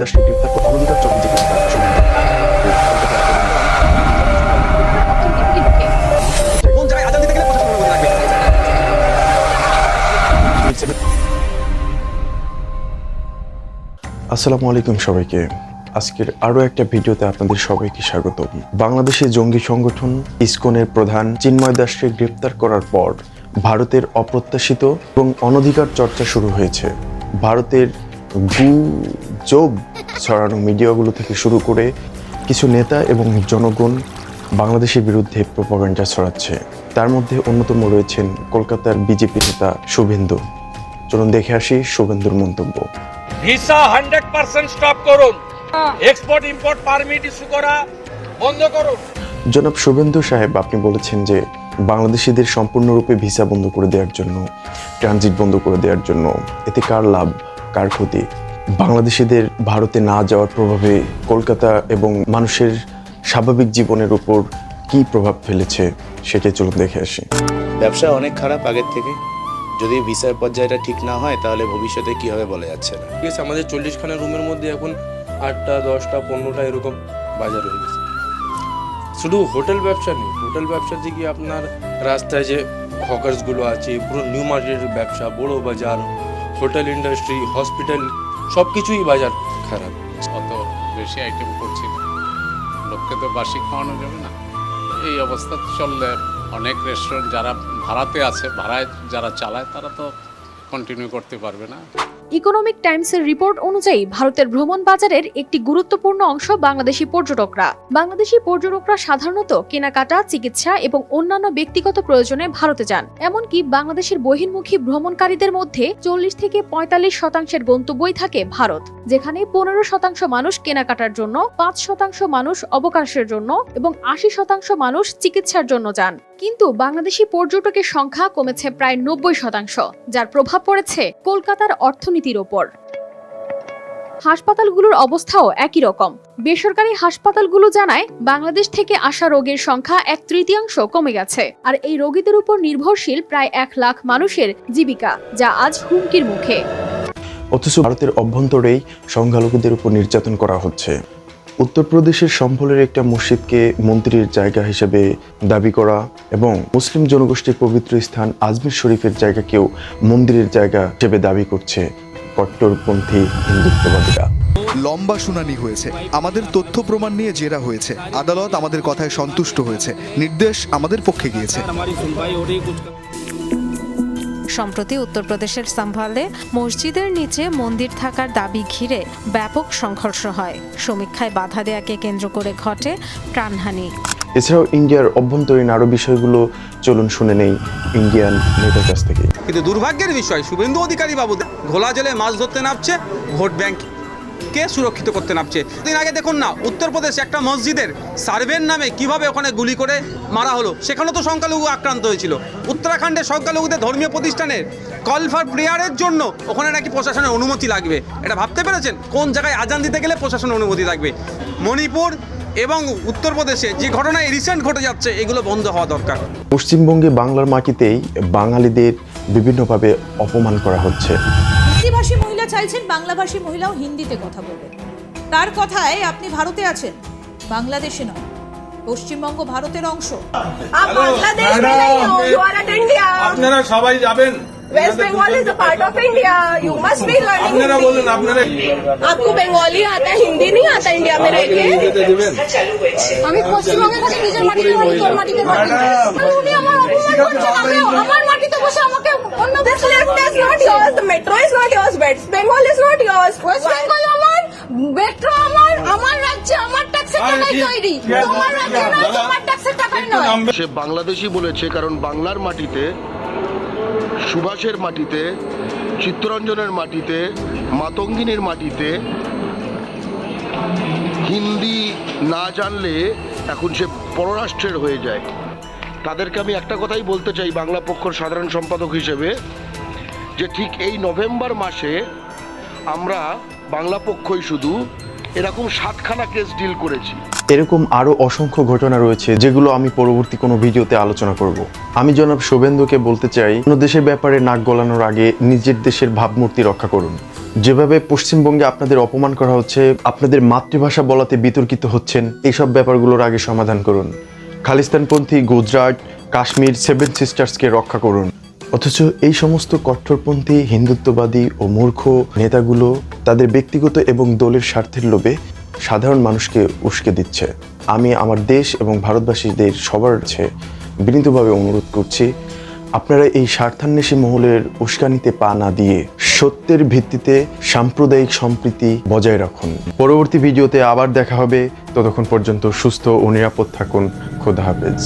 দেশকে গ্রেফতার করে অনধিকার চক্রবর্তী গ্রেফতার কোন জায়গায় আজান দিতে গেলে প্রশাসন অনুমতি লাগবে। আসসালামু আলাইকুম সবাইকে। আজকের আরো একটা ভিডিওতে আপনাদের সবাইকে স্বাগত। বাংলাদেশের জঙ্গি সংগঠন ইসকনের প্রধান চিন্ময় দাসকে গ্রেফতার করার পর ভারতের অপ্রত্যাশিত এবং অনধিকার চর্চা শুরু হয়েছে। ভারতের গুজব ছড়ানো মিডিয়াগুলো থেকে শুরু করে কিছু নেতা এবং জনগণ বাংলাদেশের বিরুদ্ধে প্রোপাগান্ডা ছড়াচ্ছে। তার মধ্যে অন্যতম রয়েছেন কলকাতার বিজেপি নেতা শুভেন্দু। চলুন দেখে আসি শুভেন্দুর মন্তব্য। ভিসা 100% স্টপ করুন, এক্সপোর্ট ইম্পোর্ট পারমিট ইস্যু করা বন্ধ করুন। জনাব শুভেন্দু সাহেব, আপনি বলেছেন যে বাংলাদেশিদের সম্পূর্ণরূপে ভিসা বন্ধ করে দেওয়ার জন্য, ট্রানজিট বন্ধ করে দেওয়ার জন্য। এতে কার লাভ, কার ক্ষতি? বাংলাদেশিদের ভারতে না যাওয়ার প্রভাবে কলকাতা এবং মানুষের স্বাভাবিক জীবনের উপর কি প্রভাব ফেলেছে সেটাই চলুন দেখে আসি। ব্যবসা অনেক খারাপ আগের থেকে। যদি ভিসার পর্যায়টা ঠিক না হয় তাহলে ভবিষ্যতে কি হবে বলা যাচ্ছে না। ঠিক আছে, আমাদের 40খানা রুমের মধ্যে এখন 8টা 10টা 15টা এরকম বাজার হয়ে গেছে। শুধু হোটেল ব্যবসা নেই, হোটেল ব্যবসা থেকে আপনার রাস্তায় যে হকার্সগুলো আছে, পুরো নিউ মার্কেটের ব্যবসা, বড় বাজার, হোটেল ইন্ডাস্ট্রি, হসপিটাল, সব কিছুই বাজার খারাপ। অত বেশি আইটেম করছি না, লোককে তো বাসি খাওয়ানো যাবে না। এই অবস্থা চললে অনেক রেস্টুরেন্ট যারা ভাড়াতে আছে, ভাড়ায় যারা চালায়, তারা তো কন্টিনিউ করতে পারবে না। ইকোনমিক টাইমসের রিপোর্ট অনুযায়ী ভারতের ভ্রমণ বাজারের একটি গুরুত্বপূর্ণ অংশ বাংলাদেশি পর্যটকরা। বাংলাদেশি পর্যটকরা সাধারণত কেনাকাটা, চিকিৎসা এবং অন্যান্য ব্যক্তিগত প্রয়োজনে ভারতে যান। এমনকি বাংলাদেশের বহির্মুখী ভ্রমণকারীদের মধ্যে 40 থেকে 45% গন্তব্যই থাকে ভারত, যেখানে 15% মানুষ কেনাকাটার জন্য, 5% মানুষ অবকাশের জন্য এবং 80% মানুষ চিকিৎসার জন্য যান। কিন্তু বাংলাদেশি পর্যটকের সংখ্যা কমেছে প্রায় 90%, যার প্রভাব পড়েছে কলকাতার অর্থনীতির ওপর। হাসপাতালগুলোর অবস্থাও একই রকম। বেসরকারি হাসপাতালগুলো জানায় বাংলাদেশ থেকে আসা রোগীর সংখ্যা 1/3 কমে গেছে, আর এই রোগীদের উপর নির্ভরশীল প্রায় 1 লাখ মানুষের জীবিকা, যা আজ হুমকির মুখে। অথচ ভারতের অভ্যন্তরেই সংখ্যালঘুদের উপর নির্যাতন করা হচ্ছে। উত্তরপ্রদেশের সম্ভলের একটা মসজিদকে মন্দিরের জায়গা হিসেবে দাবি করা এবং মুসলিম জনগোষ্ঠীর পবিত্র স্থান আজমির শরীফের জায়গাকেও মন্দিরের জায়গা হিসেবে দাবি করছে কট্টরপন্থী হিন্দুত্ববাদীরা। লম্বা শুনানি হয়েছে, আমাদের তথ্য প্রমাণ নিয়ে জেরা হয়েছে, আদালত আমাদের কথায় সন্তুষ্ট হয়েছে, নির্দেশ আমাদের পক্ষে গিয়েছে। সম্প্রতি উত্তরপ্রদেশের সম্ভালে মসজিদের নিচে মন্দির থাকার দাবি ঘিরে ব্যাপক সংঘর্ষ হয়। সমীক্ষায় বাধা দেয়াকে কেন্দ্র করে ঘটে প্রাণহানি। এছাড়াও ইন্ডিয়ার অভ্যন্তরীণ আরো বিষয়গুলো চলুন শুনে নেই ইন্ডিয়ান নেতার কাছ থেকে। কিন্তু দুর্ভাগ্যের বিষয়, শুভেন্দু অধিকারী বাবু ঘোলা জলে মাছ ধরতে নামছে, ভোট ব্যাংক কে সুরক্ষিত করতে নামছে। দিন আগে দেখুন না, উত্তরপ্রদেশে একটা মসজিদের সার্ভের নামে কিভাবে ওখানে গুলি করে মারা হলো, সেখানে তো সংখ্যালঘু আক্রান্ত হয়েছিল। উত্তরাখণ্ডে সংখ্যালঘুদের ধর্মীয় প্রতিষ্ঠানের কল ফর প্রেয়ারের জন্য ওখানে নাকি প্রশাসনের অনুমতি লাগবে। এটা ভাবতে পেরেছেন কোন জায়গায় আজান দিতে গেলে প্রশাসনের অনুমতি লাগবে? মণিপুর এবং উত্তরপ্রদেশে যে ঘটনায় রিসেন্ট ঘটে যাচ্ছে, এগুলো বন্ধ হওয়া দরকার। পশ্চিমবঙ্গে বাংলার মাটিতেই বাঙালিদের বিভিন্নভাবে অপমান করা হচ্ছে। হিন্দিভাষী মহিলা চাইছেন বাংলাভাষী মহিলাও হিন্দিতে কথা বলবে। তার কথায় আপনি ভারতে আছেন, বাংলাদেশে নয়। পশ্চিমবঙ্গ ভারতের অংশ। আপনারা সবাই যাবেন। West Bengal is a part of India. You must be learning. আপনারা বলেন, আপনারা आपको बंगाली आता है, हिंदी नहीं आता इंडिया में रह के? আমি পশ্চিমবঙ্গে থাকি, নিজের মাটিতে থাকি, তোর মাটিতে থাকি। উনি আমার অপমান করছেন, আমার মাটিতে বসে আমাকে অন্য দেশে left is not yours, the metro is not yours, West Bengal is not yours. West Bengal আমার, metro আমার রাজ্যে আমার ট্যাক্সের টাকায় তৈরি। তোমার রাজ্যে নয়, তোমার ট্যাক্সের টাকায় নয়। সে বাংলাদেশি বলেছে কারণ বাংলার মাটিতে, সুভাষের মাটিতে, চিত্তরঞ্জনের মাটিতে, মাতঙ্গিনীর মাটিতে হিন্দি না জানলে এখন সে পররাষ্ট্রের হয়ে যায়। তাদেরকে আমি একটা কথাই বলতে চাই বাংলা পক্ষর সাধারণ সম্পাদক হিসেবে, যে ঠিক এই নভেম্বর মাসে আমরা বাংলা পক্ষই শুধু এরকম 7খানা কেস ডিল করেছি। এরকম আরো অসংখ্য ঘটনা রয়েছে যেগুলো আমি পরবর্তী কোনো ভিডিওতে আলোচনা করব। আমি জনাব শুভেন্দুকে বলতে চাই, অন্য দেশের ব্যাপারে নাক গলানোর আগে নিজের দেশের ভাবমূর্তি রক্ষা করুন। যেভাবে পশ্চিমবঙ্গে আপনাদের অপমান করা হচ্ছে, আপনাদের মাতৃভাষা বলাতে বিতর্কিত হচ্ছেন, এইসব ব্যাপারগুলোর আগে সমাধান করুন। খালিস্তানপন্থী গুজরাট, কাশ্মীর, 7 সিস্টার্সকে রক্ষা করুন। অথচ এই সমস্ত কট্টরপন্থী, হিন্দুত্ববাদী ও মূর্খ নেতাগুলো তাদের ব্যক্তিগত এবং দলের স্বার্থের লোভে সাধারণ মানুষকে উস্কে দিচ্ছে। আমি আমার দেশ এবং ভারতবাসীদের সবার কাছে বিনীতভাবে অনুরোধ করছি, আপনারা এই স্বার্থান্বেষী মহলের উস্কানিতে পা না দিয়ে সত্যের ভিত্তিতে সাম্প্রদায়িক সম্প্রীতি বজায় রাখুন। পরবর্তী ভিডিওতে আবার দেখা হবে। ততক্ষণ পর্যন্ত সুস্থ ও নিরাপদ থাকুন। খোদা হাফেজ।